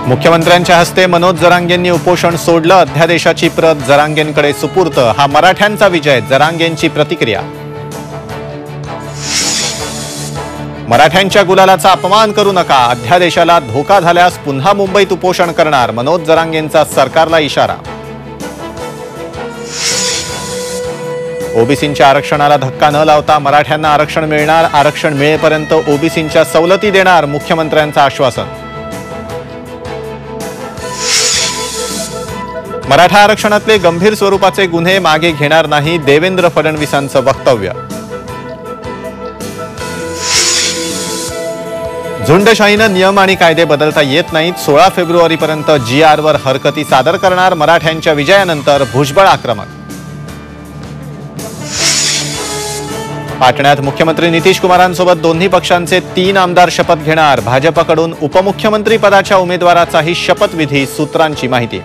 मुख्यमंत्र्यांच्या हस्ते मनोज जरांगेंनी उपोषण सोडलं, अध्यादेशाची प्रत जरांगेंकडे सुपूर्त, हा मराठ्यांचा विजय, जरांगेंची प्रतिक्रिया। मराठ्यांच्या गुलालाचा अपमान करू नका, अध्यादेशाला धोका झाल्यास पुन्हा मुंबईत उपोषण करणार, मनोज जरांगेंचा सरकारला इशारा। ओबीसींच्या आरक्षणाला धक्का न लावता मराठ्यांना आरक्षण मिळणार, आरक्षण मिळेपर्यंत ओबीसींच्या सवलती देणार, मुख्यमंत्र्यांचं आश्वासन। मराठा आरक्षणातले गंभीर स्वरूपाचे गुन्हे मागे घेणार नाही, देवेंद्र फडणवीसांचं वक्तव्य। झुंडशाहीनं नियम आणि कायदे बदलता येत नाहीत, 16 फेब्रुवारीपर्यंत GR वर हरकती सादर करणार, मराठ्यांच्या विजयानंतर भुजबळ आक्रमक। पाटण्यात मुख्यमंत्री नितीश कुमारांसोबत दोन्ही पक्षांचे 3 आमदार शपथ घेणार, भाजपकडून उपमुख्यमंत्री पदाच्या उमेदवाराचाही शपथविधी, सूत्रांची माहिती।